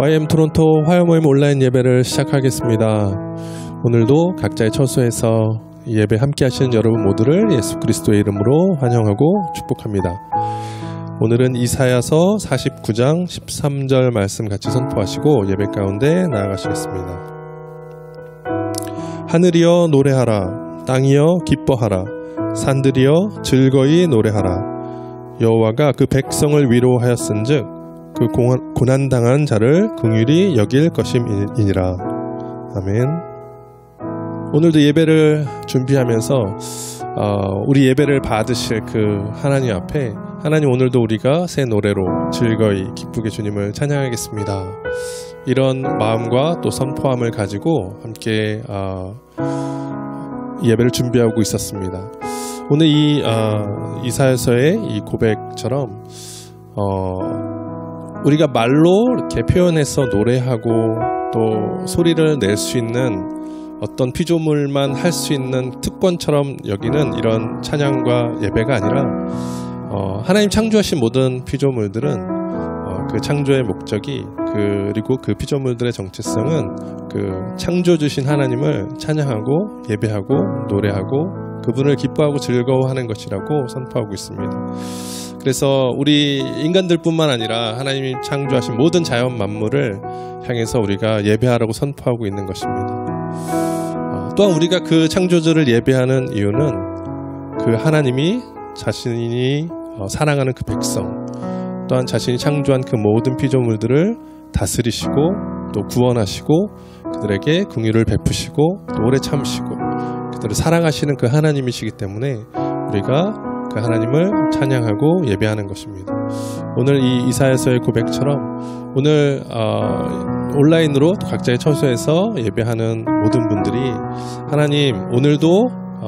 YM 토론토 화요모임 온라인 예배를 시작하겠습니다. 오늘도 각자의 처소에서 예배 함께 하시는 여러분 모두를 예수 그리스도의 이름으로 환영하고 축복합니다. 오늘은 이사야서 49장 13절 말씀 같이 선포하시고 예배 가운데 나아가시겠습니다. 하늘이여 노래하라, 땅이여 기뻐하라, 산들이여 즐거이 노래하라. 여호와가 그 백성을 위로하였은즉 그 고난당한 자를 긍휼히 여길 것임이니라. 아멘. 오늘도 예배를 준비하면서 우리 예배를 받으실 그 하나님 앞에 하나님, 오늘도 우리가 새 노래로 즐거이 기쁘게 주님을 찬양하겠습니다. 이런 마음과 또 선포함을 가지고 함께 예배를 준비하고 있었습니다. 오늘 이 이사야서의 이 고백처럼 우리가 말로 이렇게 표현해서 노래하고 또 소리를 낼 수 있는 어떤 피조물만 할 수 있는 특권처럼 여기는 이런 찬양과 예배가 아니라 하나님 창조하신 모든 피조물들은 그 창조의 목적이 그리고 그 피조물들의 정체성은 그 창조주신 하나님을 찬양하고 예배하고 노래하고 그분을 기뻐하고 즐거워하는 것이라고 선포하고 있습니다. 그래서 우리 인간들뿐만 아니라 하나님이 창조하신 모든 자연 만물을 향해서 우리가 예배하라고 선포하고 있는 것입니다. 또한 우리가 그 창조주를 예배하는 이유는 그 하나님이 자신이 사랑하는 그 백성, 또한 자신이 창조한 그 모든 피조물들을 다스리시고 또 구원하시고 그들에게 긍휼을 베푸시고 또 오래 참으시고 그들을 사랑하시는 그 하나님이시기 때문에 우리가 그 하나님을 찬양하고 예배하는 것입니다. 오늘 이 이사야서의 고백처럼 오늘 온라인으로 각자의 처소에서 예배하는 모든 분들이 하나님, 오늘도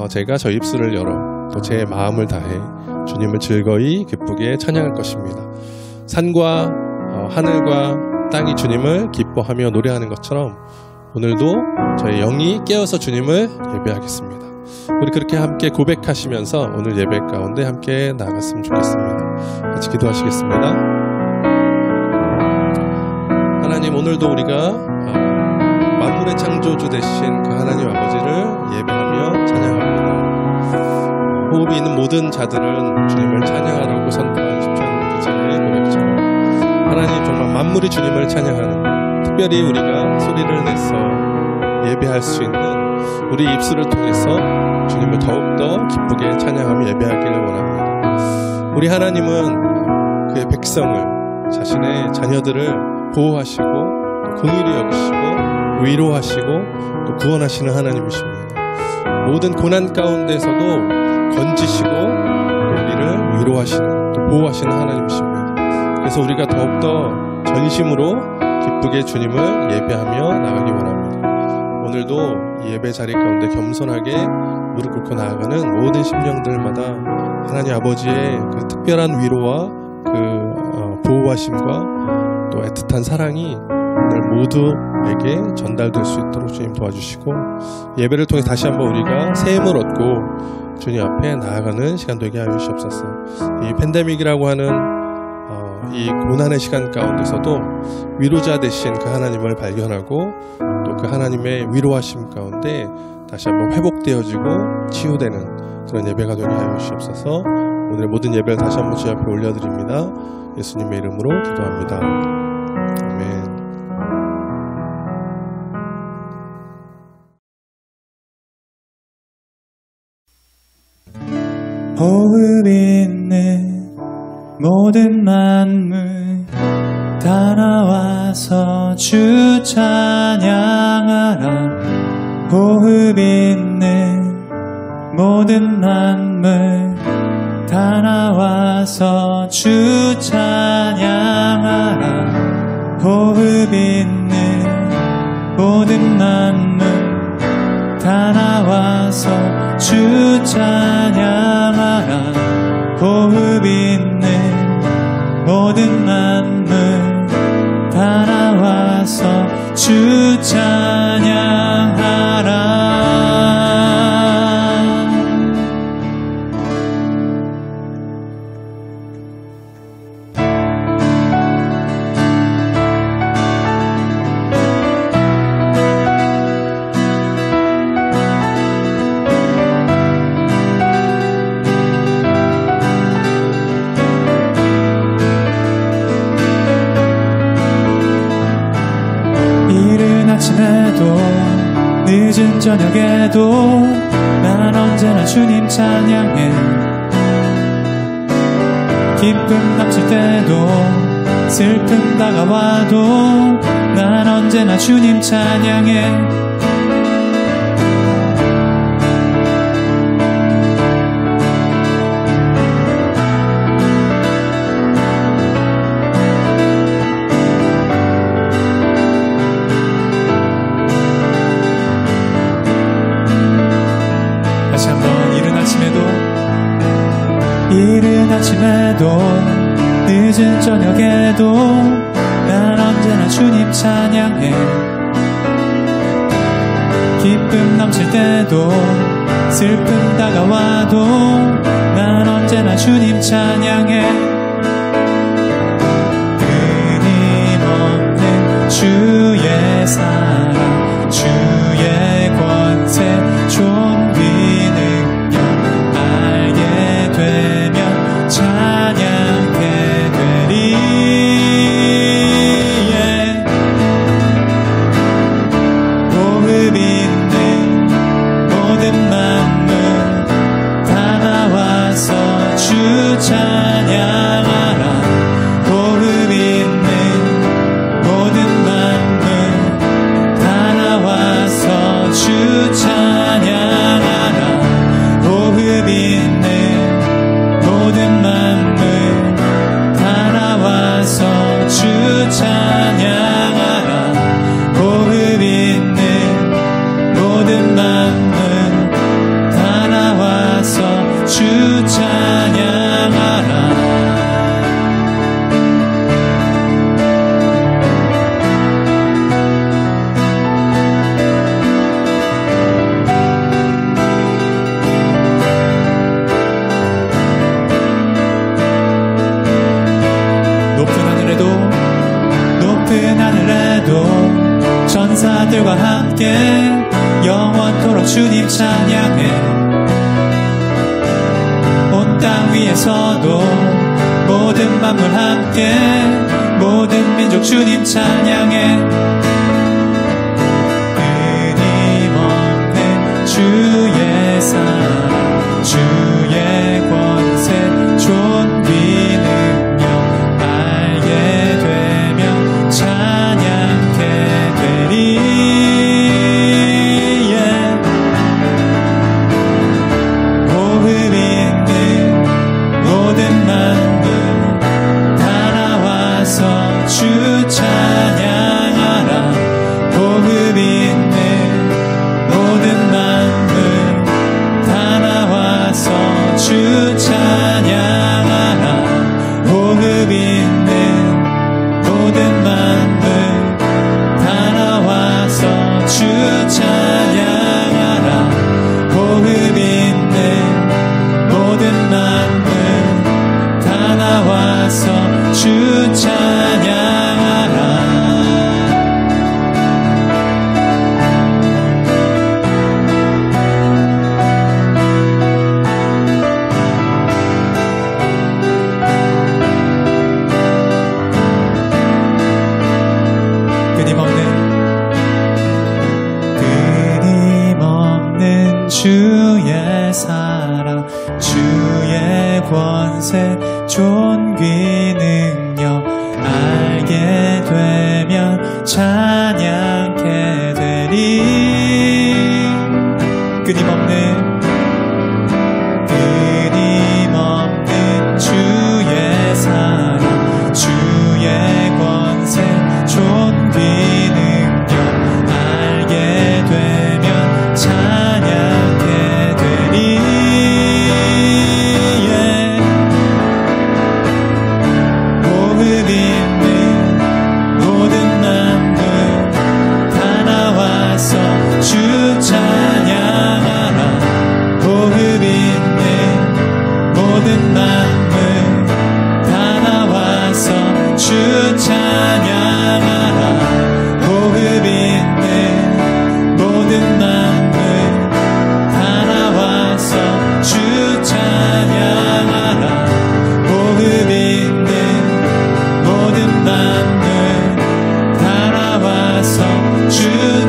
제가 저 입술을 열어 또 제 마음을 다해 주님을 즐거이 기쁘게 찬양할 것입니다. 산과 하늘과 땅이 주님을 기뻐하며 노래하는 것처럼 오늘도 저희 영이 깨어서 주님을 예배하겠습니다. 우리 그렇게 함께 고백하시면서 오늘 예배 가운데 함께 나아갔으면 좋겠습니다. 같이 기도하시겠습니다. 하나님, 오늘도 우리가 만물의 창조주 되신 그 하나님 아버지를 예배하며 찬양합니다. 호흡이 있는 모든 자들은 주님을 찬양하라고 선포한 시편 기자의 고백처럼 하나님, 정말 만물이 주님을 찬양하는, 특별히 우리가 소리를 내서 예배할 수 있는 우리 입술을 통해서 주님을 더욱더 기쁘게 찬양하며 예배하기를 원합니다. 우리 하나님은 그의 백성을, 자신의 자녀들을 보호하시고 긍휼히 여기시고 위로하시고 또 구원하시는 하나님이십니다. 모든 고난 가운데서도 건지시고 우리를 위로하시는 또 보호하시는 하나님이십니다. 그래서 우리가 더욱더 전심으로 기쁘게 주님을 예배하며 나가기 원합니다. 오늘도 이 예배 자리 가운데 겸손하게 무릎 꿇고 나아가는 모든 심령들마다 하나님 아버지의 그 특별한 위로와 그 보호하심과 또 애틋한 사랑이 오늘 모두에게 전달될 수 있도록 주님 도와주시고 예배를 통해 다시 한번 우리가 새 힘을 얻고 주님 앞에 나아가는 시간 되게 하여 주시옵소서. 이 팬데믹이라고 하는 이 고난의 시간 가운데서도 위로자 되신 그 하나님을 발견하고 또 그 하나님의 위로하심 가운데 다시 한번 회복되어지고 치유되는 그런 예배가 되게 하여 주시옵소서. 오늘의 모든 예배를 다시 한번 주 앞에 올려드립니다. 예수님의 이름으로 기도합니다. 아멘. 호흡 있는 모든 만물 다 나와서 주 찬양하라. 호흡 있는 모든 만물 다 나와서 주 찬양하라. 호흡 있는 모든 만물 다 나와서 주 찬양하라. 호흡 있는 모든 만물 다 나와서 주 찬양하라. 아침에도 늦은 저녁에도 난 언제나 주님 찬양해. 기쁨 넘칠 때도 슬픔 다가와도 난 언제나 주님 찬양해. 이른 아침에도 늦은 저녁에도 난 언제나 주님 찬양해. 기쁨 넘칠 때도 슬픔 다가와도 난 언제나 주님 찬양해. 끊임없는 주의 사랑, 주의 권세, 존귀 능력 알게 되면 찬양게 되리. 호흡 있는 모든 만물 다 나와서 주 찬양하라. 호흡 있는 모든 만물 다 나와서 주 찬양하라. 호흡 있는 모든 만물 다 나와서 주 찬양하라. 호흡 있는 모든 만물 다 나와서 주 찬양하라. 높은 하늘에도 천사들과 함께 영원토록 주님 찬양해. 온 땅 위에서도 모든 만물 함께 모든 민족 주님 찬양해. 끊임없는 주의 사랑, 주의 권세, 존귀 능력 알게 되면 찬양게 되리. 호흡 있는 모든 만물 다 나와서 주 찬양하라. 호흡 있는 모든 만물 다 나와서 주 찬양하라. 호흡 있는 모든 만물 다 나와서 주 찬양하라. 호흡 있는 모든 만물 다 나와서 주 찬양하라. 끊임없는 주의 사랑, 주의 권세, 존귀 능력 알게 되면 찬양게 되리. 끊임없는 주의 사랑, 주의 권세, 존귀 능력 알게 되면 찬양게 되리. 호흡 있는 모든 만물 다 나와서 주 찬양하라. 호흡 있는 모든 만물 다 나와서 주 찬양하라. 호흡 있는 모든 만물 다 나와서 주 찬양하라. 호흡 있는 모든 만물 다 나와서 주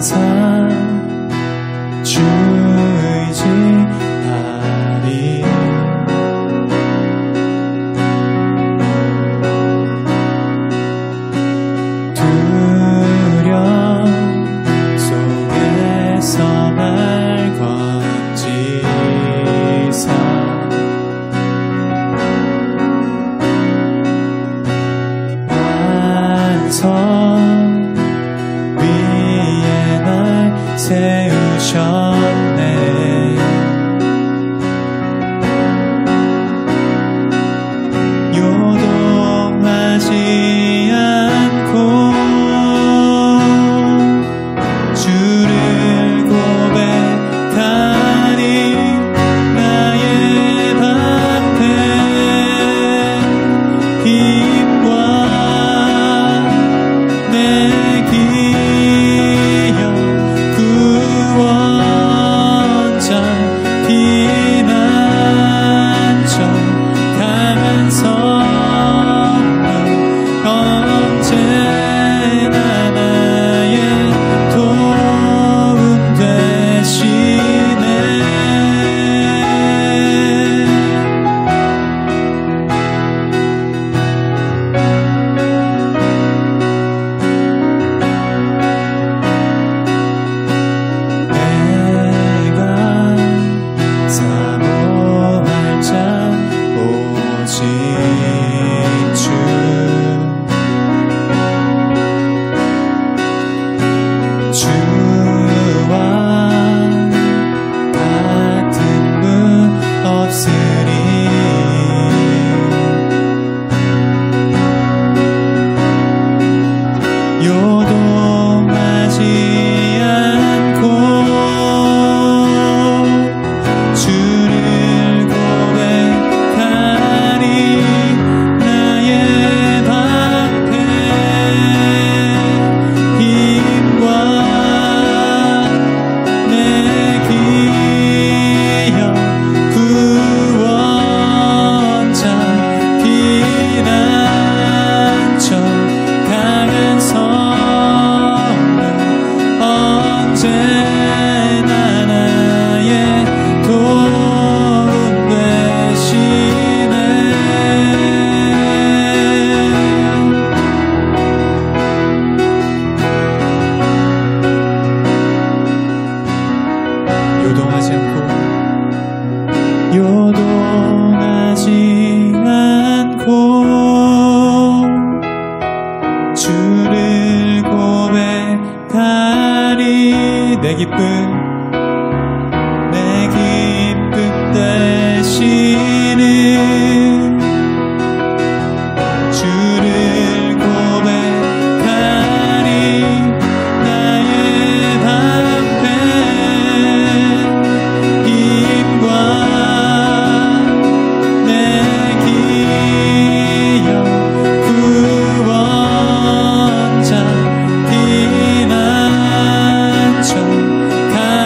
항상 주 의지하리. 두려움 속에서 날 건지사 완성 위에 날 세우셨네. 요동하지 않고 주를 고백하니 나의 방패 힘과 내 기여 구원자 피난처 강한 성령 언제나 나의 도움 되시네. 내가 사모할 자 오직 주. 주와 같은 분 없으리. 요동하지 않고 주를 고백하니 나의 방패 힘과 내 기여 구원자 피난처 강한 성령 언제나 나의 도움 되시네. 요동하지 않고 주를 고백하니 내 기쁨 되시는 주를 고백하니 나의 방패 힘과 내 기여 구원자 피난처 강한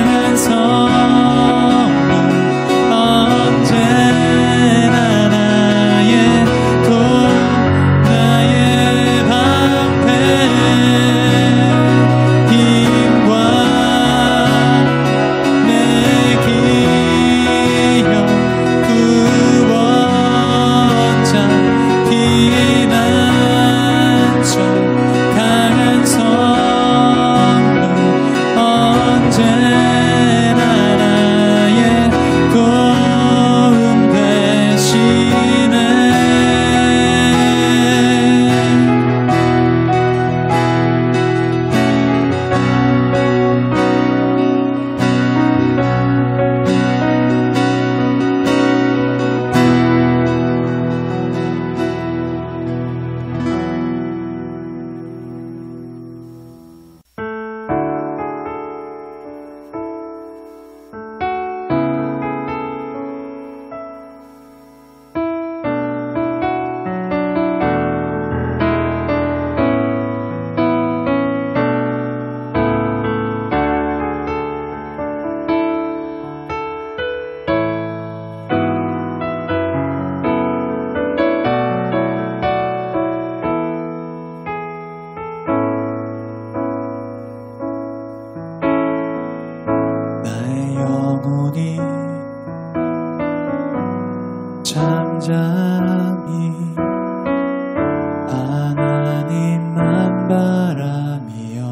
사람이여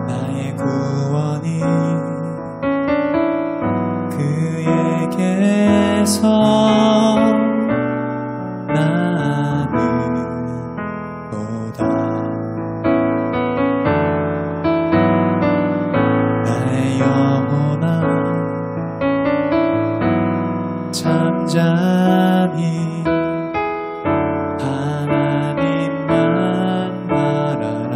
나의 구원이 그에게서 나는도다. 나의 영혼아 잠잠히 하나님만 바라라.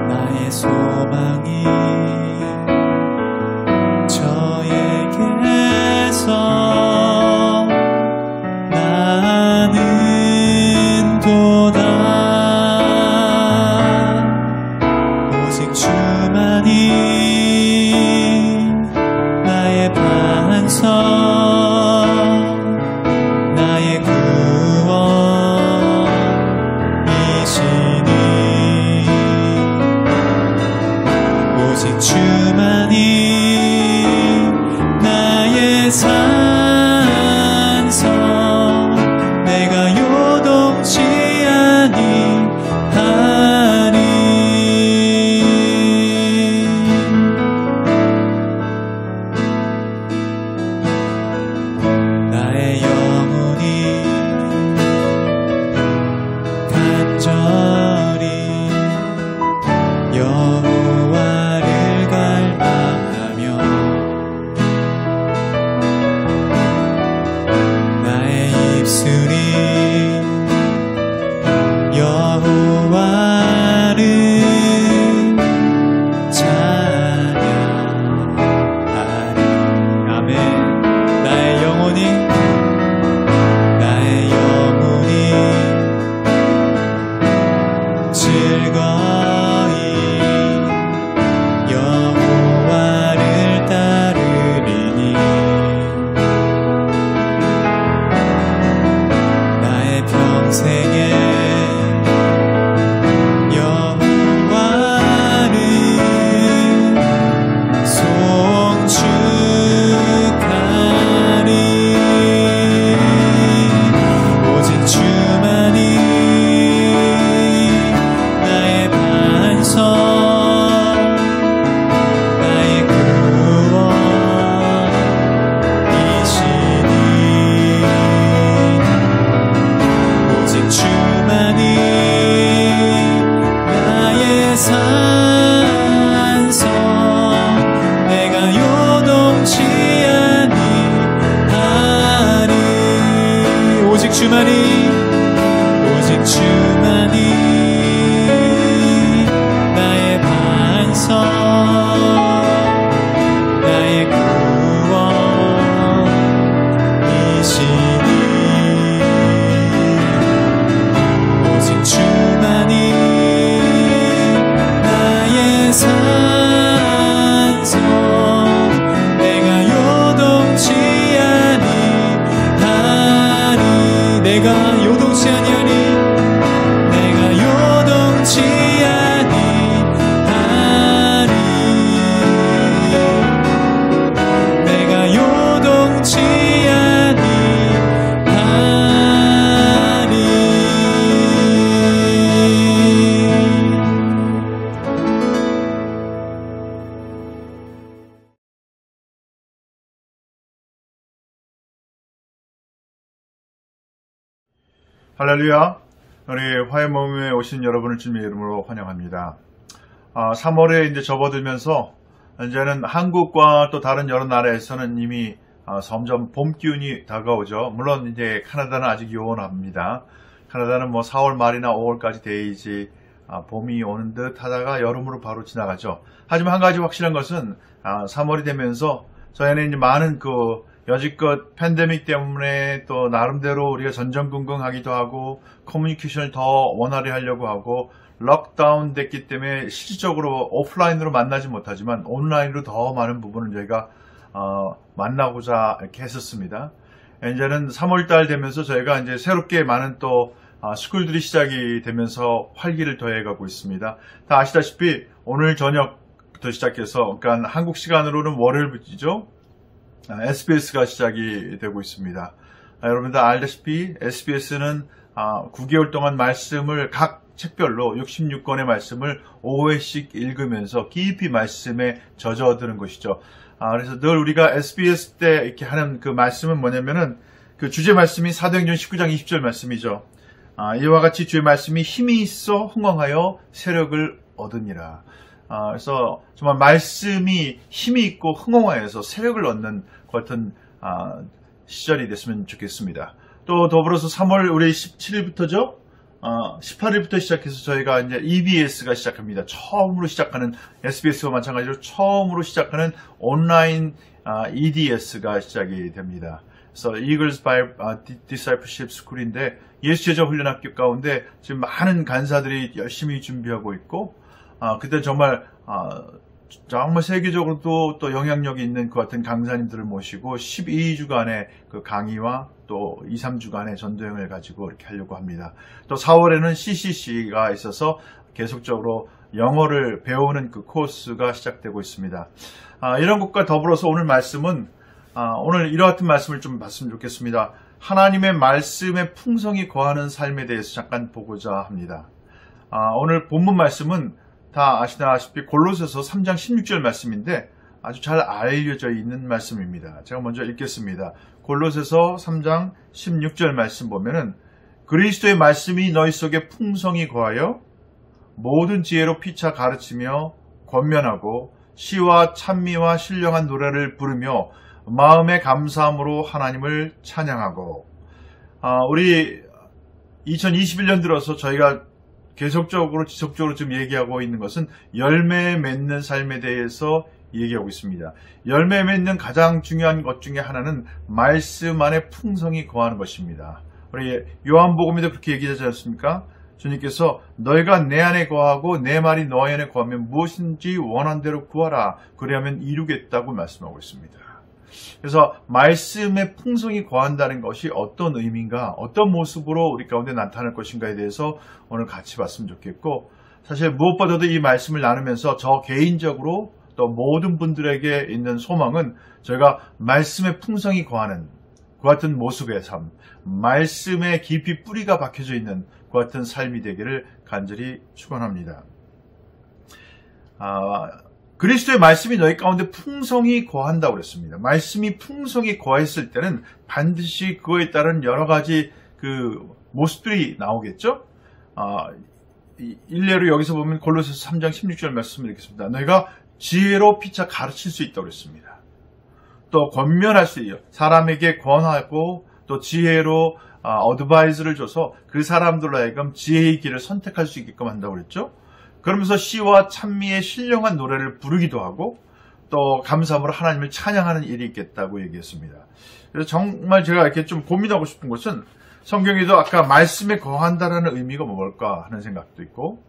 나의 소망이 저에게서 나는도다. 오직 주만이 나의 반석 나의 구원이시니 오직 주만이 나의 산성 내가 요동치 아니하리. 나의 영혼이 간절히 여호와를 갈망하며 나의 입술이 여호와를 찬양하리. 아멘. 나의 영혼이 즐거이 여호와를 따르리니 나의 평생에 여호와를 송축하리. 오직 주만이 나의 반석 나의 구원이시니 오직 주만이 나의 산성 내가 요동치 아니하리. 오직 주만이 나의 반석 나의 구원이시니 오직 주만이 나의 산성 내가 요동치 아니하리. 내가 요동치 아니하리. 내가 요동치 아니하리. 내가 요동치 아니하리. 할렐루야. 우리 화해모임에 오신 여러분을 주님의 이름으로 환영합니다. 3월에 이제 접어들면서 이제는 한국과 또 다른 여러 나라에서는 이미 점점 봄 기운이 다가오죠. 물론 이제 캐나다는 아직 요원합니다. 캐나다는 뭐 4월 말이나 5월까지 돼야지 봄이 오는 듯 하다가 여름으로 바로 지나가죠. 하지만 한 가지 확실한 것은 3월이 되면서 저희는 이제 많은 여지껏 팬데믹 때문에 또 나름대로 우리가 전전긍긍하기도 하고 커뮤니케이션을 더 원활히 하려고 하고 록다운 됐기 때문에 실질적으로 오프라인으로 만나지 못하지만 온라인으로 더 많은 부분을 저희가 만나고자 이렇게 했었습니다. 이제는 3월달 되면서 저희가 이제 새롭게 많은 또 스쿨들이 시작이 되면서 활기를 더해가고 있습니다. 다 아시다시피 오늘 저녁부터 시작해서 그러니까 한국 시간으로는 월요일부터죠. SBS가 시작이 되고 있습니다. 여러분들 알다시피 SBS는 9개월 동안 말씀을 각 책별로 66권의 말씀을 5회씩 읽으면서 깊이 말씀에 젖어드는 것이죠. 그래서 늘 우리가 SBS 때 이렇게 하는 그 말씀은 뭐냐면은 그 주제 말씀이 사도행전 19장 20절 말씀이죠. 이와 같이 주의 말씀이 힘이 있어 흥왕하여 세력을 얻으니라. 그래서 정말 말씀이 힘이 있고 흥왕하여서 세력을 얻는 그 같은 시절이 됐으면 좋겠습니다. 또 더불어서 3월 우리 17일부터죠. 18일부터 시작해서 저희가 이제 EBS가 시작합니다. 처음으로 시작하는 SBS와 마찬가지로 처음으로 시작하는 온라인 EDS가 시작이 됩니다. 그래서 Eagles Discipleship School인데 예수 제자 훈련학교 가운데 지금 많은 간사들이 열심히 준비하고 있고 그때 정말 세계적으로도 또 영향력이 있는 그 같은 강사님들을 모시고 12주간의 그 강의와 또 2, 3주간의 전도행을 가지고 이렇게 하려고 합니다. 또 4월에는 CCC가 있어서 계속적으로 영어를 배우는 그 코스가 시작되고 있습니다. 이런 것과 더불어서 오늘 말씀은 오늘 이와 같은 말씀을 좀 봤으면 좋겠습니다. 하나님의 말씀의 풍성이 거하는 삶에 대해서 잠깐 보고자 합니다. 오늘 본문 말씀은 다 아시다시피 골로새서 3장 16절 말씀인데 아주 잘 알려져 있는 말씀입니다. 제가 먼저 읽겠습니다. 골로새서 3장 16절 말씀 보면은 그리스도의 말씀이 너희 속에 풍성히 거하여 모든 지혜로 피차 가르치며 권면하고 시와 찬미와 신령한 노래를 부르며 마음의 감사함으로 하나님을 찬양하고 우리 2021년 들어서 저희가 계속적으로 지속적으로 지금 얘기하고 있는 것은 열매 맺는 삶에 대해서 얘기하고 있습니다. 열매 맺는 가장 중요한 것 중에 하나는 말씀 안에 풍성이 거하는 것입니다. 우리 요한복음에도 그렇게 얘기하지 않습니까? 주님께서 너희가 내 안에 거하고 내 말이 너희 안에 거하면 무엇인지 원한 대로 구하라. 그리하면 이루겠다고 말씀하고 있습니다. 그래서 말씀의 풍성이 거한다는 것이 어떤 의미인가, 어떤 모습으로 우리 가운데 나타날 것인가에 대해서 오늘 같이 봤으면 좋겠고, 사실 무엇보다도 이 말씀을 나누면서 저 개인적으로 또 모든 분들에게 있는 소망은 저희가 말씀의 풍성이 거하는 그 같은 모습의 삶, 말씀에 깊이 뿌리가 박혀져 있는 그 같은 삶이 되기를 간절히 축원합니다. 그리스도의 말씀이 너희 가운데 풍성히 거한다고 그랬습니다. 말씀이 풍성히 거했을 때는 반드시 그거에 따른 여러 가지 그 모습들이 나오겠죠. 일례로 여기서 보면 골로새서 3장 16절 말씀을 읽겠습니다. 너희가 지혜로 피차 가르칠 수 있다고 그랬습니다. 또 권면할 수 있어요. 사람에게 권하고 또 지혜로 어드바이스를 줘서 그 사람들로 하여금 지혜의 길을 선택할 수 있게끔 한다고 그랬죠. 그러면서 시와 찬미의 신령한 노래를 부르기도 하고 또 감사함으로 하나님을 찬양하는 일이 있겠다고 얘기했습니다. 그래서 정말 제가 이렇게 좀 고민하고 싶은 것은 성경에도 아까 말씀에 거한다라는 의미가 뭘까 하는 생각도 있고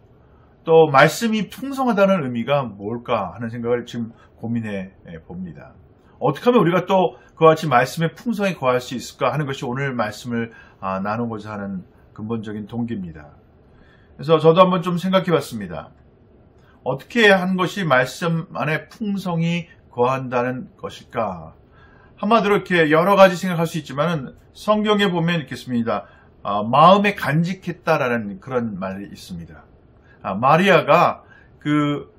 또 말씀이 풍성하다는 의미가 뭘까 하는 생각을 지금 고민해 봅니다. 어떻게 하면 우리가 또 그와 같이 말씀에 풍성히 거할 수 있을까 하는 것이 오늘 말씀을 나누고자 하는 근본적인 동기입니다. 그래서 저도 한번 좀 생각해 봤습니다. 어떻게 한 것이 말씀 안에 풍성히 거한다는 것일까? 한마디로 이렇게 여러 가지 생각할 수 있지만은 성경에 보면 이렇게 씁니다. 마음에 간직했다라는 그런 말이 있습니다. 마리아가 그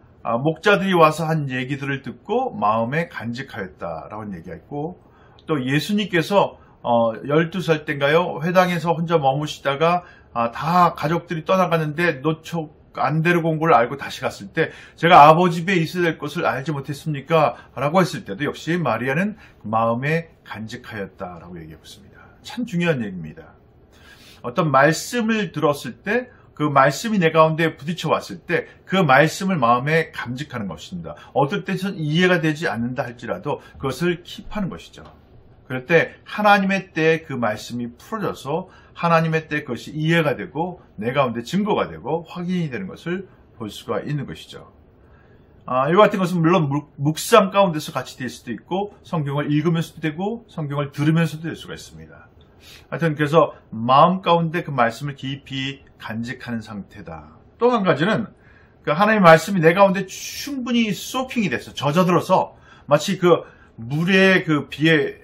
목자들이 와서 한 얘기들을 듣고 마음에 간직하였다라고 얘기가 있고 또 예수님께서 12살 때인가요? 회당에서 혼자 머무시다가 다 가족들이 떠나가는데 노초 안 데리고 온 걸 알고 다시 갔을 때 제가 아버지 집에 있어야 될 것을 알지 못했습니까? 라고 했을 때도 역시 마리아는 마음에 간직하였다라고 얘기하고 있습니다. 참 중요한 얘기입니다. 어떤 말씀을 들었을 때 그 말씀이 내 가운데 부딪혀 왔을 때 그 말씀을 마음에 감직하는 것입니다. 어떨 때는 이해가 되지 않는다 할지라도 그것을 킵하는 것이죠. 그럴 때 하나님의 때에 그 말씀이 풀어져서 하나님의 때에 그것이 이해가 되고 내 가운데 증거가 되고 확인이 되는 것을 볼 수가 있는 것이죠. 이와 같은 것은 물론 묵상 가운데서 같이 될 수도 있고 성경을 읽으면서도 되고 성경을 들으면서도 될 수가 있습니다. 하여튼 그래서 마음 가운데 그 말씀을 깊이 간직하는 상태다. 또 한 가지는 그 하나님의 말씀이 내 가운데 충분히 소킹이 돼서 젖어들어서 마치 그 물에 그 비에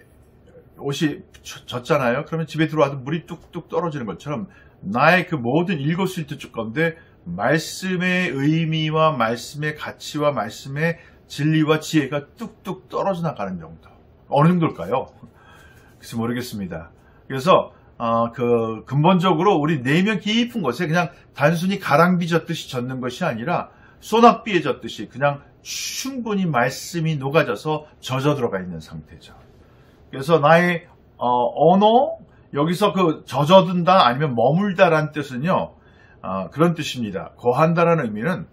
옷이 젖잖아요. 그러면 집에 들어와도 물이 뚝뚝 떨어지는 것처럼 나의 그 모든 일거수일투족 가운데 말씀의 의미와 말씀의 가치와 말씀의 진리와 지혜가 뚝뚝 떨어져 나가는 정도. 어느 정도일까요? 글쎄 모르겠습니다. 그래서 그 근본적으로 우리 내면 깊은 곳에 그냥 단순히 가랑비 젖듯이 젖는 것이 아니라 소낙비에 젖듯이 그냥 충분히 말씀이 녹아져서 젖어 들어가 있는 상태죠. 그래서 나의 언어, 여기서 그 젖어든다 아니면 머물다라는 뜻은요, 그런 뜻입니다. 거한다라는 의미는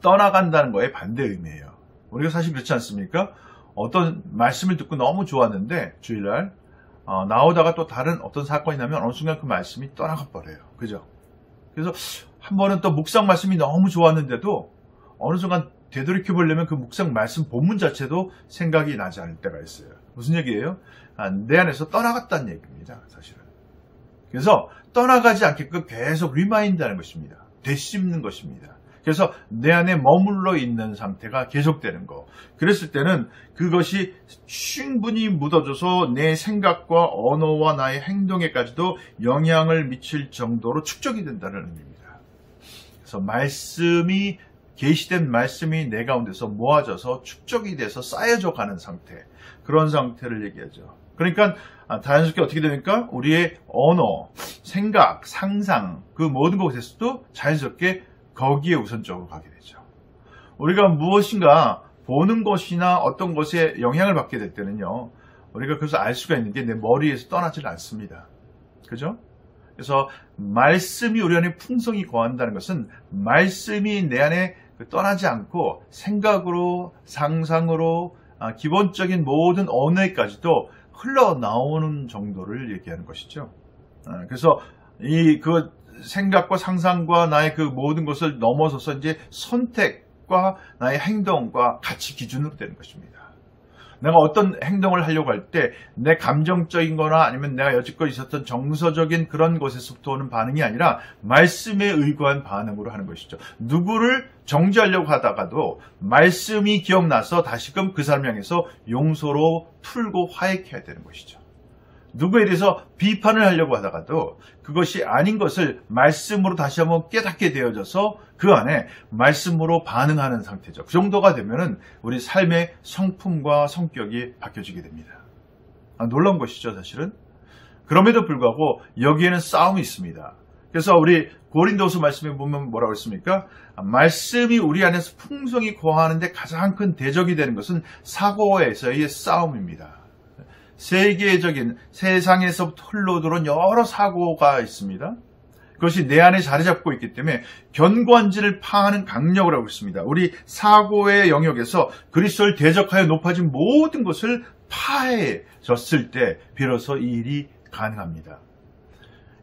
떠나간다는 거에 반대 의미예요. 우리가 사실 그렇지 않습니까? 어떤 말씀을 듣고 너무 좋았는데 주일날 나오다가 또 다른 어떤 사건이 나면 어느 순간 그 말씀이 떠나가 버려요. 그죠? 그래서 한 번은 또 묵상 말씀이 너무 좋았는데도 어느 순간 되돌이켜 보려면 그 묵상 말씀 본문 자체도 생각이 나지 않을 때가 있어요. 무슨 얘기예요? 내 안에서 떠나갔다는 얘기입니다. 사실은. 그래서 떠나가지 않게끔 계속 리마인드하는 것입니다. 되씹는 것입니다. 그래서 내 안에 머물러 있는 상태가 계속되는 거. 그랬을 때는 그것이 충분히 묻어져서 내 생각과 언어와 나의 행동에까지도 영향을 미칠 정도로 축적이 된다는 의미입니다. 그래서 말씀이 계시된 말씀이 내 가운데서 모아져서 축적이 돼서 쌓여져 가는 상태. 그런 상태를 얘기하죠. 그러니까 자연스럽게 어떻게 됩니까? 우리의 언어, 생각, 상상 그 모든 것에서도 자연스럽게 거기에 우선적으로 가게 되죠. 우리가 무엇인가 보는 것이나 어떤 것에 영향을 받게 될 때는요. 우리가 그래서 알 수가 있는 게 내 머리에서 떠나질 않습니다. 그죠? 그래서 말씀이 우리 안에 풍성히 거한다는 것은 말씀이 내 안에 떠나지 않고 생각으로 상상으로 기본적인 모든 언어에까지도 흘러나오는 정도를 얘기하는 것이죠. 그래서 그 생각과 상상과 나의 그 모든 것을 넘어서서 이제 선택과 나의 행동과 가치 기준으로 되는 것입니다. 내가 어떤 행동을 하려고 할 때 내 감정적인 거나 아니면 내가 여지껏 있었던 정서적인 그런 것에서부터 오는 반응이 아니라 말씀에 의거한 반응으로 하는 것이죠. 누구를 정죄하려고 하다가도 말씀이 기억나서 다시금 그 사람 향해서 용서로 풀고 화해해야 되는 것이죠. 누구에 대해서 비판을 하려고 하다가도 그것이 아닌 것을 말씀으로 다시 한번 깨닫게 되어져서 그 안에 말씀으로 반응하는 상태죠. 그 정도가 되면은 우리 삶의 성품과 성격이 바뀌어지게 됩니다. 놀라운 것이죠, 사실은. 그럼에도 불구하고 여기에는 싸움이 있습니다. 그래서 우리 고린도서 말씀에 보면 뭐라고 했습니까? 말씀이 우리 안에서 풍성히 거하는데 가장 큰 대적이 되는 것은 사고에서의 싸움입니다. 세계적인 세상에서부터 흘러들어온 여러 사고가 있습니다. 그것이 내 안에 자리 잡고 있기 때문에 견고한지를 파하는 강력을 하고 있습니다. 우리 사고의 영역에서 그리스도를 대적하여 높아진 모든 것을 파해졌을 때 비로소 이 일이 가능합니다.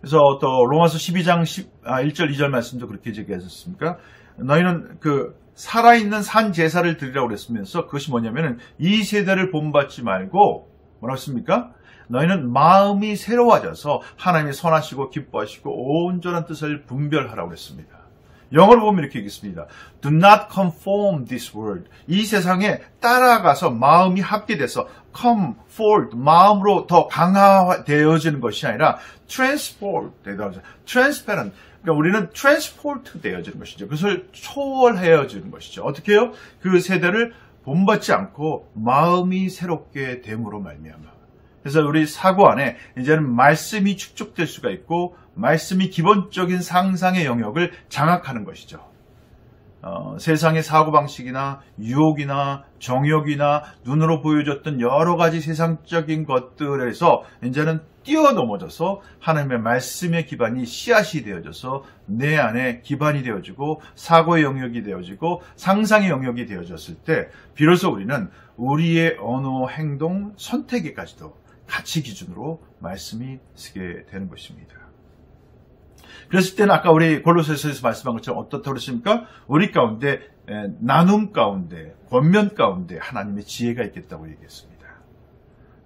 그래서 또 로마서 12장 1절 2절 말씀도 그렇게 얘기하셨습니까? 너희는 그 살아있는 산 제사를 드리라고 그랬으면서 그것이 뭐냐면은 이 세대를 본받지 말고 뭐라고 했습니까? 너희는 마음이 새로워져서 하나님이 선하시고 기뻐하시고 온전한 뜻을 분별하라고 했습니다. 영어로 보면 이렇게 얘기했습니다. Do not conform this world. 이 세상에 따라가서 마음이 합계돼서 come forward, 마음으로 더 강화되어지는 것이 아니라 transform, transparent. 그러니까 우리는 transport 되어지는 것이죠. 그것을 초월해어지는 것이죠. 어떻게 해요? 그 세대를 본받지 않고 마음이 새롭게 됨으로 말미암아. 그래서 우리 사고 안에 이제는 말씀이 축적될 수가 있고 말씀이 기본적인 상상의 영역을 장악하는 것이죠. 세상의 사고방식이나 유혹이나 정욕이나 눈으로 보여줬던 여러 가지 세상적인 것들에서 이제는 뛰어넘어져서 하나님의 말씀의 기반이 씨앗이 되어져서 내 안에 기반이 되어지고 사고의 영역이 되어지고 상상의 영역이 되어졌을 때 비로소 우리는 우리의 언어, 행동, 선택에까지도 가치 기준으로 말씀이 쓰게 되는 것입니다. 그랬을 때는 아까 우리 골로새서에서 말씀한 것처럼 어떻다고 그랬습니까? 우리 가운데 나눔 가운데 권면 가운데 하나님의 지혜가 있겠다고 얘기했습니다.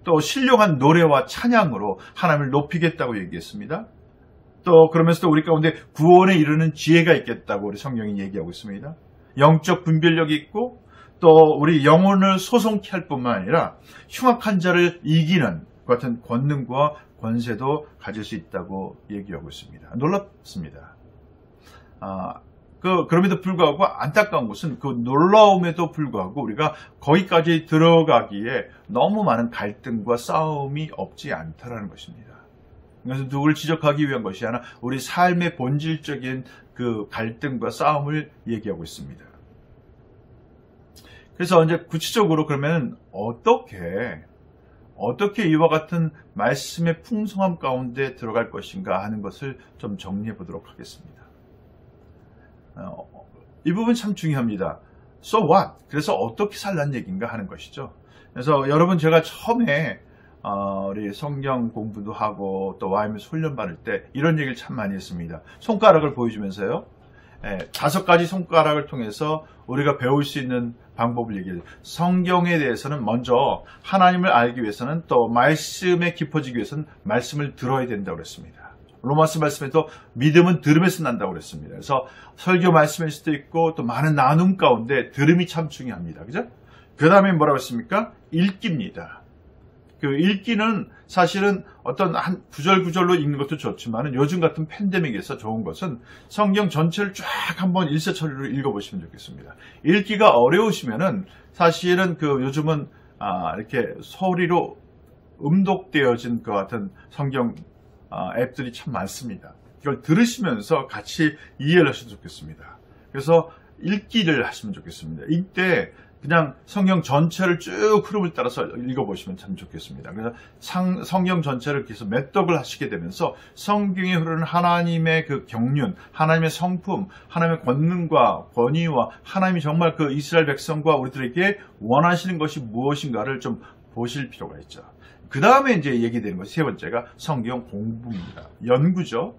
또 신령한 노래와 찬양으로 하나님을 높이겠다고 얘기했습니다. 또 그러면서도 우리 가운데 구원에 이르는 지혜가 있겠다고 우리 성경이 얘기하고 있습니다. 영적 분별력이 있고 또 우리 영혼을 소송케 할 뿐만 아니라 흉악한 자를 이기는 같은 권능과 권세도 가질 수 있다고 얘기하고 있습니다. 놀랍습니다. 그럼에도 불구하고 안타까운 것은 그 놀라움에도 불구하고 우리가 거기까지 들어가기에 너무 많은 갈등과 싸움이 없지 않다라는 것입니다. 그래서 누구를 지적하기 위한 것이 아니라 우리 삶의 본질적인 그 갈등과 싸움을 얘기하고 있습니다. 그래서 이제 구체적으로 그러면 어떻게 이와 같은 말씀의 풍성함 가운데 들어갈 것인가 하는 것을 좀 정리해 보도록 하겠습니다. 이 부분 참 중요합니다. So what? 그래서 어떻게 살란 얘기인가 하는 것이죠. 그래서 여러분 제가 처음에 우리 성경 공부도 하고 또 YMS 훈련 받을 때 이런 얘기를 참 많이 했습니다. 손가락을 보여주면서요. 5가지 손가락을 통해서 우리가 배울 수 있는 방법을 얘기해요. 성경에 대해서는 먼저 하나님을 알기 위해서는 또 말씀에 깊어지기 위해서는 말씀을 들어야 된다고 그랬습니다. 로마서 말씀에도 믿음은 들음에서 난다고 그랬습니다. 그래서 설교 말씀일 수도 있고 또 많은 나눔 가운데 들음이 참 중요합니다. 그죠? 그 다음에 뭐라고 했습니까? 읽기입니다. 그 읽기는 사실은 어떤 한 구절구절로 읽는 것도 좋지만 요즘 같은 팬데믹에서 좋은 것은 성경 전체를 쫙 한번 일사천리로 읽어보시면 좋겠습니다. 읽기가 어려우시면은 사실은 그 요즘은 이렇게 소리로 음독되어진 것 같은 성경 앱들이 참 많습니다. 이걸 들으시면서 같이 이해를 하시면 좋겠습니다. 그래서 읽기를 하시면 좋겠습니다. 이때 그냥 성경 전체를 쭉 흐름을 따라서 읽어보시면 참 좋겠습니다. 그래서 성경 전체를 계속 매독을 하시게 되면서 성경에 흐르는 하나님의 그 경륜, 하나님의 성품, 하나님의 권능과 권위와 하나님이 정말 그 이스라엘 백성과 우리들에게 원하시는 것이 무엇인가를 좀 보실 필요가 있죠. 그 다음에 이제 얘기되는 것 세 번째가 성경 공부입니다. 연구죠.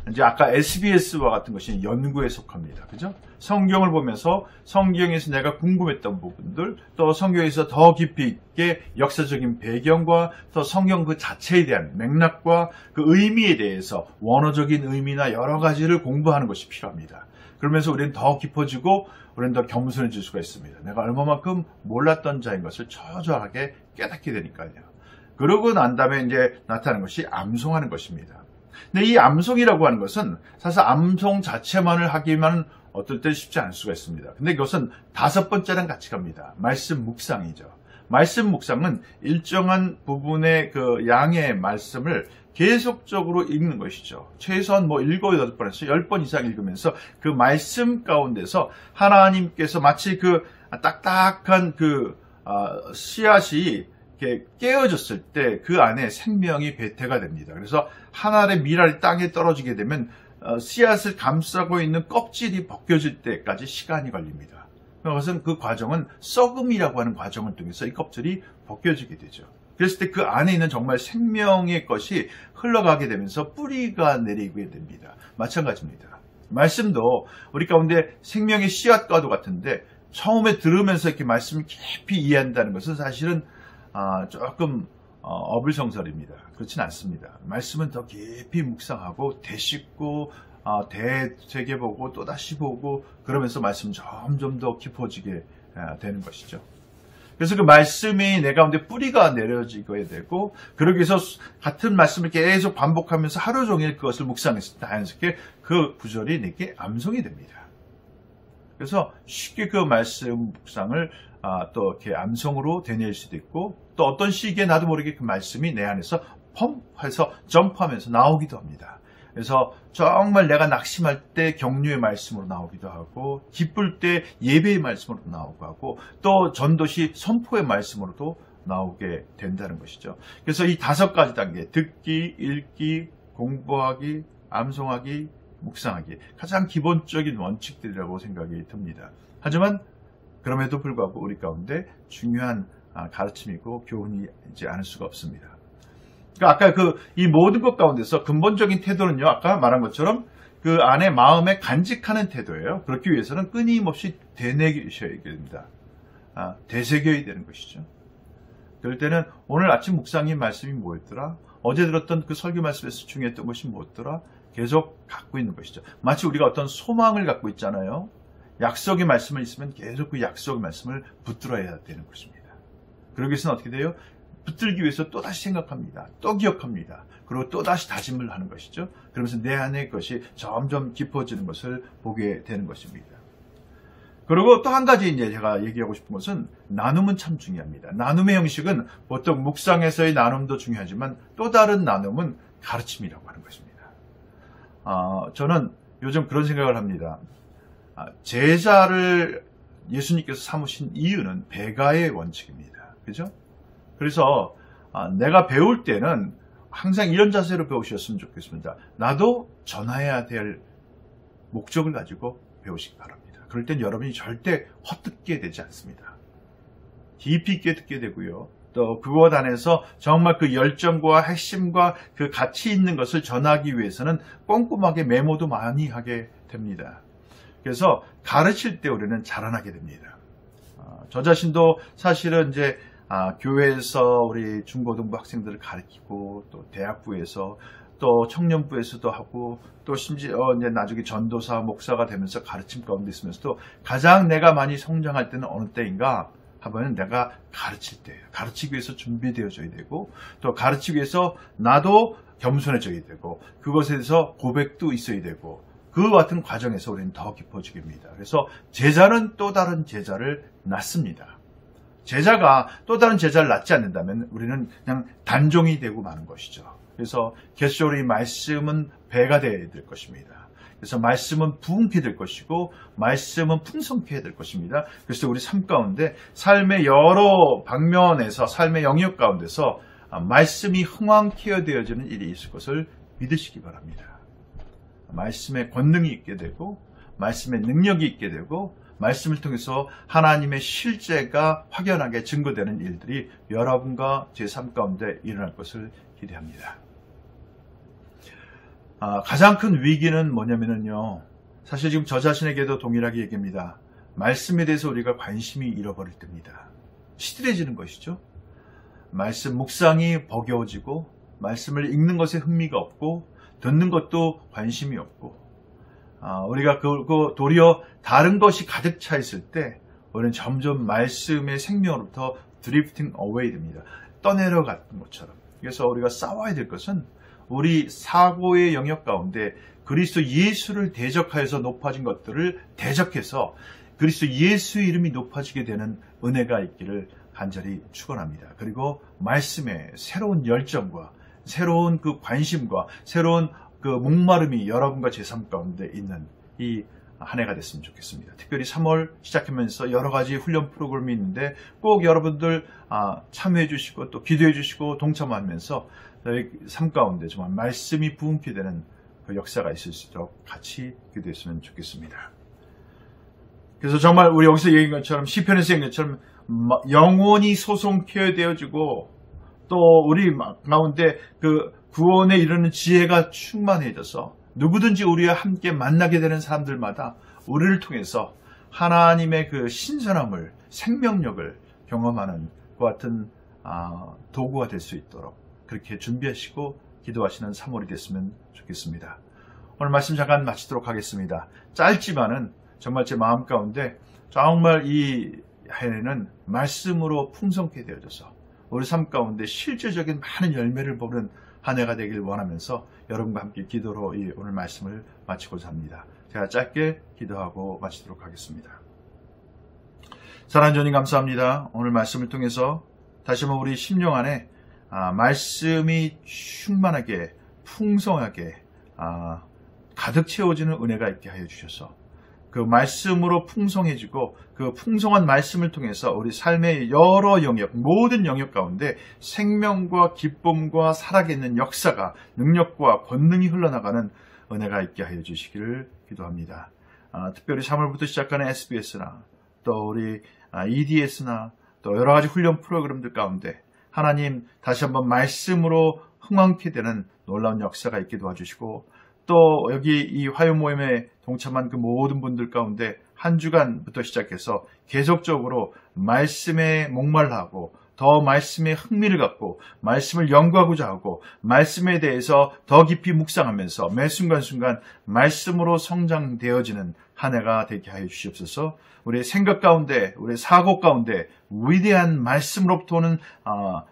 이제 아까 SBS와 같은 것이 연구에 속합니다. 그죠? 성경을 보면서 성경에서 내가 궁금했던 부분들, 또 성경에서 더 깊이 있게 역사적인 배경과 또 성경 그 자체에 대한 맥락과 그 의미에 대해서 원어적인 의미나 여러 가지를 공부하는 것이 필요합니다. 그러면서 우리는 더 깊어지고 우리는 더 겸손해질 수가 있습니다. 내가 얼마만큼 몰랐던 자인 것을 처절하게 깨닫게 되니까요. 그러고 난 다음에 이제 나타나는 것이 암송하는 것입니다. 근데 이 암송이라고 하는 것은 사실 암송 자체만을 하기만은 어떨 때 쉽지 않을 수가 있습니다. 근데 이것은 5번째랑 같이 갑니다. 말씀 묵상이죠. 말씀 묵상은 일정한 부분의 그 양의 말씀을 계속적으로 읽는 것이죠. 최소한 7, 8번에서 10번 이상 읽으면서 그 말씀 가운데서 하나님께서 마치 그 딱딱한 그 씨앗이 이렇게 깨어졌을 때 그 안에 생명이 배태가 됩니다. 그래서 하나의 미랄이 땅에 떨어지게 되면 씨앗을 감싸고 있는 껍질이 벗겨질 때까지 시간이 걸립니다. 그것은 그 과정은 썩음이라고 하는 과정을 통해서 이 껍질이 벗겨지게 되죠. 그랬을 때 그 안에 있는 정말 생명의 것이 흘러가게 되면서 뿌리가 내리게 됩니다. 마찬가지입니다. 말씀도 우리 가운데 생명의 씨앗과도 같은데 처음에 들으면서 이렇게 말씀을 깊이 이해한다는 것은 사실은 조금 어불성설입니다. 그렇진 않습니다. 말씀은 더 깊이 묵상하고 되씹고 되새겨보고 또다시 보고 그러면서 말씀 점점 더 깊어지게 되는 것이죠. 그래서 그 말씀이 내 가운데 뿌리가 내려지게 되고 그러기 위해서 같은 말씀을 계속 반복하면서 하루 종일 그것을 묵상했을 때 자연스럽게 그 구절이 내게 암송이 됩니다. 그래서 쉽게 그 말씀 묵상을 또 이렇게 암송으로 되뇌일 수도 있고 또 어떤 시기에 나도 모르게 그 말씀이 내 안에서 펌 해서 점프하면서 나오기도 합니다. 그래서 정말 내가 낙심할 때 격려의 말씀으로 나오기도 하고 기쁠 때 예배의 말씀으로 나오고 하고 또 전도시 선포의 말씀으로도 나오게 된다는 것이죠. 그래서 이 5가지 단계 듣기, 읽기, 공부하기, 암송하기, 묵상하기 가장 기본적인 원칙들이라고 생각이 듭니다. 하지만 그럼에도 불구하고 우리 가운데 중요한 가르침이고 교훈이지 않을 수가 없습니다. 그러니까 아까 이 모든 것 가운데서 근본적인 태도는요, 아까 말한 것처럼 그 안에 마음에 간직하는 태도예요. 그렇기 위해서는 끊임없이 되뇌셔야 됩니다. 되새겨야 되는 것이죠. 그럴 때는 오늘 아침 묵상인 말씀이 뭐였더라? 어제 들었던 그 설교 말씀에서 중요했던 것이 뭐였더라? 계속 갖고 있는 것이죠. 마치 우리가 어떤 소망을 갖고 있잖아요. 약속의 말씀을 있으면 계속 그 약속의 말씀을 붙들어야 되는 것입니다. 그러기 위해서는 어떻게 돼요? 붙들기 위해서 또다시 생각합니다. 또 기억합니다. 그리고 또다시 다짐을 하는 것이죠. 그러면서 내 안의 것이 점점 깊어지는 것을 보게 되는 것입니다. 그리고 또 한 가지 이제 제가 얘기하고 싶은 것은 나눔은 참 중요합니다. 나눔의 형식은 보통 묵상에서의 나눔도 중요하지만 또 다른 나눔은 가르침이라고 하는 것입니다. 저는 요즘 그런 생각을 합니다. 제자를 예수님께서 삼으신 이유는 배가의 원칙입니다. 그죠? 그래서 내가 배울 때는 항상 이런 자세로 배우셨으면 좋겠습니다. 나도 전해야 될 목적을 가지고 배우시기 바랍니다. 그럴 땐 여러분이 절대 헛듣게 되지 않습니다. 깊이 있게 듣게 되고요. 또 그것 안에서 정말 그 열정과 핵심과 그 가치 있는 것을 전하기 위해서는 꼼꼼하게 메모도 많이 하게 됩니다. 그래서 가르칠 때 우리는 자라나게 됩니다. 저 자신도 사실은 이제 교회에서 우리 중고등부 학생들을 가르치고 또 대학부에서 또 청년부에서도 하고 또 심지어 이제 나중에 전도사 목사가 되면서 가르침 가운데 있으면서도 가장 내가 많이 성장할 때는 어느 때인가 하면 내가 가르칠 때예요. 가르치기 위해서 준비되어져야 되고 또 가르치기 위해서 나도 겸손해져야 되고 그것에 대해서 고백도 있어야 되고 그 같은 과정에서 우리는 더 깊어지게 됩니다. 그래서 제자는 또 다른 제자를 낳습니다. 제자가 또 다른 제자를 낳지 않는다면 우리는 그냥 단종이 되고 마는 것이죠. 그래서 계속적으로 이 말씀은 배가 되어야 될 것입니다. 그래서 말씀은 부흥케 될 것이고 말씀은 풍성케 될 것입니다. 그래서 우리 삶 가운데 삶의 여러 방면에서 삶의 영역 가운데서 말씀이 흥왕케 되어지는 일이 있을 것을 믿으시기 바랍니다. 말씀의 권능이 있게 되고 말씀의 능력이 있게 되고 말씀을 통해서 하나님의 실제가 확연하게 증거되는 일들이 여러분과 제 삶 가운데 일어날 것을 기대합니다. 가장 큰 위기는 뭐냐면요. 사실 지금 저 자신에게도 동일하게 얘기합니다. 말씀에 대해서 우리가 관심이 잃어버릴 때입니다. 시들해지는 것이죠. 말씀 묵상이 버거워지고 말씀을 읽는 것에 흥미가 없고 듣는 것도 관심이 없고 우리가 도리어 다른 것이 가득 차 있을 때 우리는 점점 말씀의 생명으로부터 드리프팅 어웨이 됩니다. 떠내려가는 것처럼. 그래서 우리가 싸워야 될 것은 우리 사고의 영역 가운데 그리스도 예수를 대적하여서 높아진 것들을 대적해서 그리스도 예수 이름이 높아지게 되는 은혜가 있기를 간절히 축원합니다. 그리고 말씀에 새로운 열정과 새로운 그 관심과 새로운 그 목마름이 여러분과 제 삶 가운데 있는 이 한 해가 됐으면 좋겠습니다. 특별히 3월 시작하면서 여러 가지 훈련 프로그램이 있는데 꼭 여러분들 참여해 주시고 또 기도해 주시고 동참하면서 저희 삶 가운데 정말 말씀이 부흥케 되는 그 역사가 있을 수 있도록 같이 기도했으면 좋겠습니다. 그래서 정말 우리 여기서 얘기한 것처럼 시편에서 얘기한 것처럼 영혼이 소송케 되어지고 또 우리 가운데 그 구원에 이르는 지혜가 충만해져서 누구든지 우리와 함께 만나게 되는 사람들마다 우리를 통해서 하나님의 그 신선함을 생명력을 경험하는 그 같은 도구가 될 수 있도록 그렇게 준비하시고 기도하시는 3월이 됐으면 좋겠습니다. 오늘 말씀 잠깐 마치도록 하겠습니다. 짧지만은 정말 제 마음 가운데 정말 이 해에는 말씀으로 풍성케 되어져서 우리 삶 가운데 실제적인 많은 열매를 보는 한 해가 되길 원하면서 여러분과 함께 기도로 이 오늘 말씀을 마치고자 합니다. 제가 짧게 기도하고 마치도록 하겠습니다. 사랑하는 주님 감사합니다. 오늘 말씀을 통해서 다시 한번 우리 심령 안에 말씀이 충만하게 풍성하게 가득 채워지는 은혜가 있게 하여 주셔서 그 말씀으로 풍성해지고 그 풍성한 말씀을 통해서 우리 삶의 여러 영역, 모든 영역 가운데 생명과 기쁨과 살아있는 역사가 능력과 권능이 흘러나가는 은혜가 있게 하여 주시기를 기도합니다. 특별히 3월부터 시작하는 SBS나 또 우리 EDS나 또 여러 가지 훈련 프로그램들 가운데 하나님 다시 한번 말씀으로 흥왕케 되는 놀라운 역사가 있게 도와주시고 또 여기 이 화요 모임에 동참한 그 모든 분들 가운데 한 주간부터 시작해서 계속적으로 말씀에 목말라하고 더 말씀에 흥미를 갖고 말씀을 연구하고자 하고 말씀에 대해서 더 깊이 묵상하면서 매 순간순간 말씀으로 성장되어지는 한 해가 되게 하여 주시옵소서. 우리의 생각 가운데, 우리의 사고 가운데 위대한 말씀으로부터 오는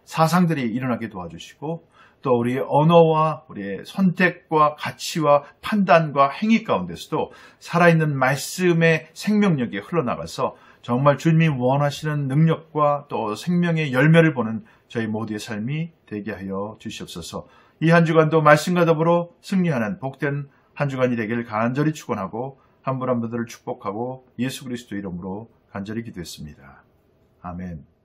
사상들이 일어나게 도와주시고, 또 우리의 언어와 우리의 선택과 가치와 판단과 행위 가운데서도 살아있는 말씀의 생명력이 흘러나가서 정말 주님이 원하시는 능력과 또 생명의 열매를 보는 저희 모두의 삶이 되게 하여 주시옵소서. 이 한 주간도 말씀과 더불어 승리하는 복된 한 주간이 되기를 간절히 축원하고 한 분 한 분들을 축복하고 예수 그리스도 이름으로 간절히 기도했습니다. 아멘.